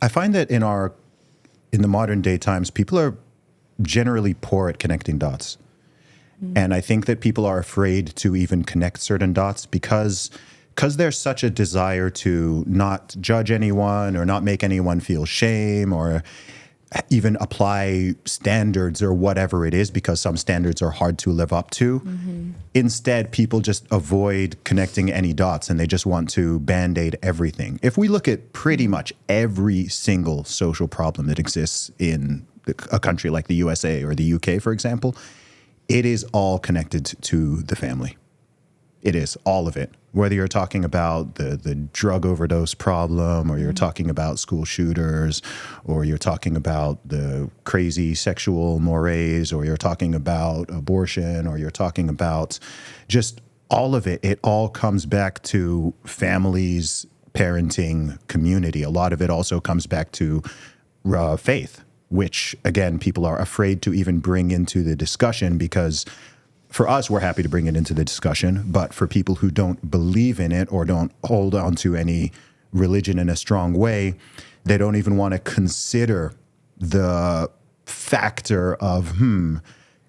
I find that in the modern day times, people are generally poor at connecting dots. And I think that people are afraid to even connect certain dots because there's such a desire to not judge anyone or not make anyone feel shame or even apply standards or whatever it is, because some standards are hard to live up to. Instead, people just avoid connecting any dots and they just want to Band-Aid everything. If we look at pretty much every single social problem that exists in a country like the USA or the UK, for example, it is all connected to the family. It is, all of it. Whether you're talking about the drug overdose problem, or you're talking about school shooters, or you're talking about the crazy sexual mores, or you're talking about abortion, or you're talking about just all of it, it all comes back to families, parenting, community. A lot of it also comes back to faith, which, again, people are afraid to even bring into the discussion because for us, we're happy to bring it into the discussion. But for people who don't believe in it or don't hold on to any religion in a strong way, they don't even want to consider the factor of,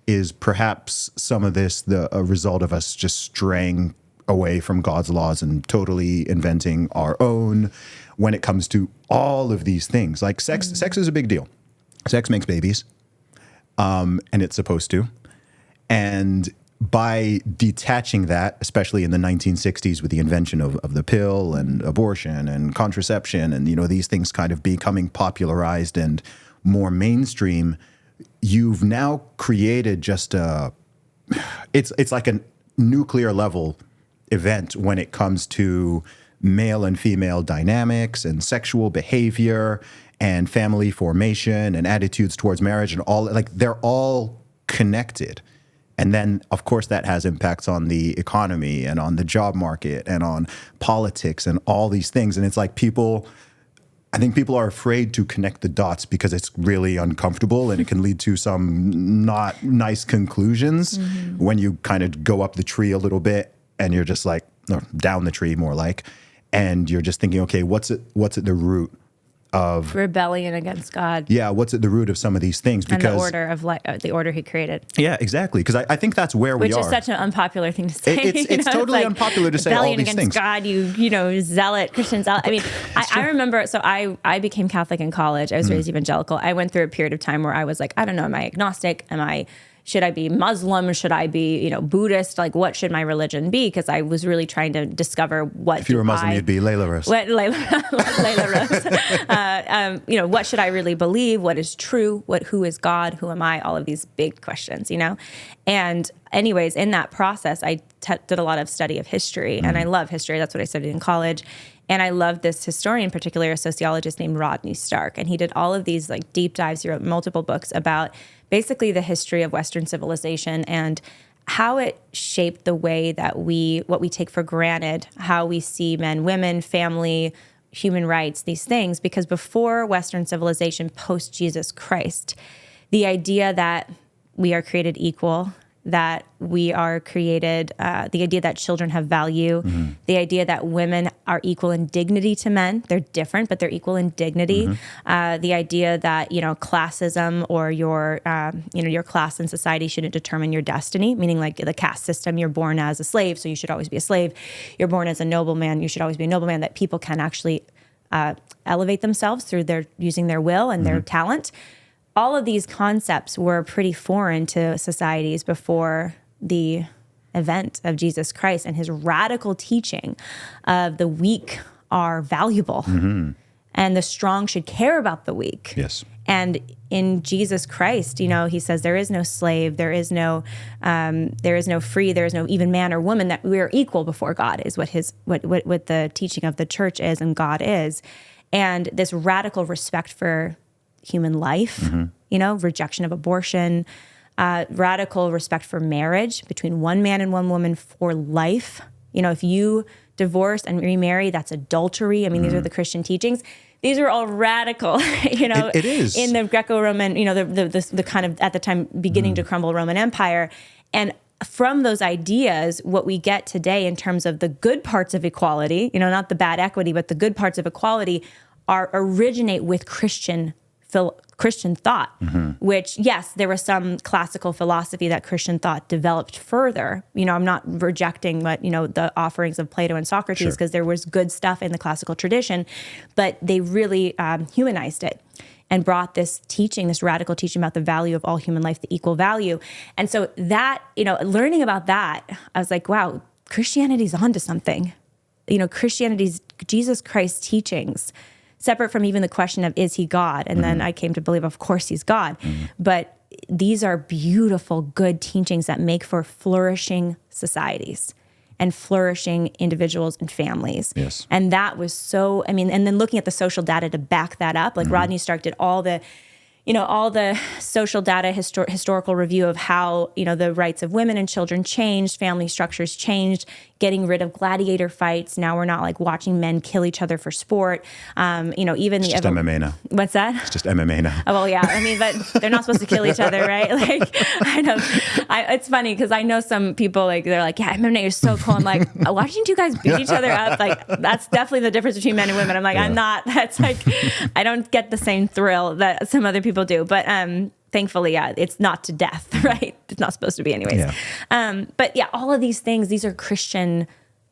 is perhaps some of this a result of us just straying away from God's laws and totally inventing our own when it comes to all of these things. Like sex is a big deal. Sex makes babies, and it's supposed to. And by detaching that, especially in the 1960s with the invention of the pill and abortion and contraception and, these things kind of becoming popularized and more mainstream, you've now created just it's like a nuclear level event when it comes to male and female dynamics and sexual behavior and family formation and attitudes towards marriage and all, like they're all connected. And then, of course, that has impacts on the economy and on the job market and on politics and all these things. And it's like I think people are afraid to connect the dots because it's really uncomfortable and it can lead to some not nice conclusions when you kind of go up the tree a little bit and you're just like, or down the tree more like, and you're just thinking, okay, what's at the root of rebellion against God? Yeah, what's at the root of some of these things? Because and the order of the order He created. Yeah, exactly. Because I think that's where we are. Which is such an unpopular thing to say. It's totally unpopular to say all these things. Rebellion against God, you zealot, Christian zealot. I mean, I remember. So I became Catholic in college. I was raised evangelical. I went through a period of time where I was like, I don't know, am I agnostic? Should I be Muslim? Should I be, Buddhist? Like, what should my religion be? Because I was really trying to discover what. If you were Muslim, you'd be Lila Rose. Lila Rose. What should I really believe? What is true? Who is God? Who am I? All of these big questions, And anyways, in that process, I did a lot of study of history, and I love history. That's what I studied in college. And I love this historian, in particular, a sociologist named Rodney Stark. And he did all of these like deep dives. He wrote multiple books about basically the history of Western civilization and how it shaped the way that what we take for granted, how we see men, women, family, human rights, these things. Because before Western civilization, post Jesus Christ, the idea that we are created equal, that we are created, the idea that children have value, the idea that women are equal in dignity to men. They're different, but they're equal in dignity. The idea that, classism or your class in society shouldn't determine your destiny, meaning like the caste system, you're born as a slave, so you should always be a slave. You're born as a nobleman, you should always be a nobleman, that people can actually elevate themselves through using their will and their talent. All of these concepts were pretty foreign to societies before the event of Jesus Christ and his radical teaching of the weak are valuable and the strong should care about the weak. Yes. And in Jesus Christ, he says there is no slave, there is no free, there is no even man or woman, that we are equal before God is what the teaching of the church is and God is. And this radical respect for human life, rejection of abortion, radical respect for marriage between one man and one woman for life. If you divorce and remarry, that's adultery. I mean, these are the Christian teachings. These are all radical, It is. In the Greco-Roman, the kind of, at the time, beginning to crumble Roman Empire. And from those ideas, what we get today in terms of the good parts of equality, not the bad equity, but the good parts of equality, originate with Christian thought, which, yes, there was some classical philosophy that Christian thought developed further. I'm not rejecting the offerings of Plato and Socrates, because there was good stuff in the classical tradition, but they really humanized it and brought this radical teaching about the value of all human life, the equal value. And so that, learning about that, I was like, wow, Christianity's onto something. Christianity's Jesus Christ's teachings, separate from even the question of, is he God? And then I came to believe, of course, he's God. But these are beautiful, good teachings that make for flourishing societies and flourishing individuals and families. Yes. And that was so, and then looking at the social data to back that up, like Rodney Stark did all the social data historical review of how, the rights of women and children changed, family structures changed, getting rid of gladiator fights. Now we're not like watching men kill each other for sport. Even it's just MMA now. What's that? It's just MMA now. Oh, well, yeah. But they're not supposed to kill each other, right? Like, I know. It's funny because I know some people, like, they're like, yeah, MMA is so cool. I'm like, watching two guys beat each other up, like, that's definitely the difference between men and women. I'm like, I'm not. That's like, I don't get the same thrill that some other people do. But thankfully, yeah, it's not to death, right? It's not supposed to be anyways. Yeah. But yeah, all of these things, these are Christian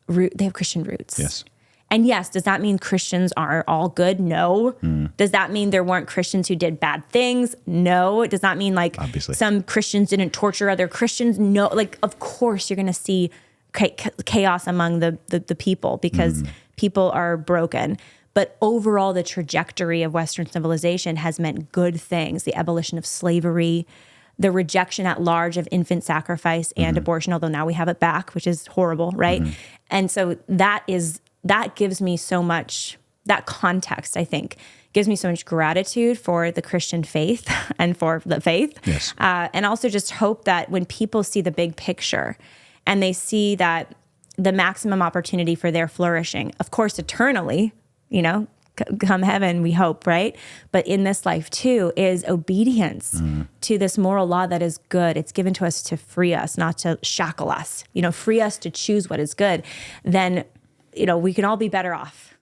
they have Christian roots. Yes. And yes, does that mean Christians are all good? No. Does that mean there weren't Christians who did bad things? No. Does that mean like obviously some Christians didn't torture other Christians? No. Like, of course, you're going to see chaos among the people because people are broken. But overall, the trajectory of Western civilization has meant good things. The abolition of slavery, the rejection at large of infant sacrifice and abortion, although now we have it back, which is horrible, right? And so that gives me so much, that context, I think, gives me so much gratitude for the Christian faith and for the faith. Yes. And also just hope that when people see the big picture and they see that the maximum opportunity for their flourishing, of course, eternally, come heaven, we hope, right? But in this life too, is obedience to this moral law that is good. It's given to us to free us, not to shackle us, free us to choose what is good. Then, we can all be better off.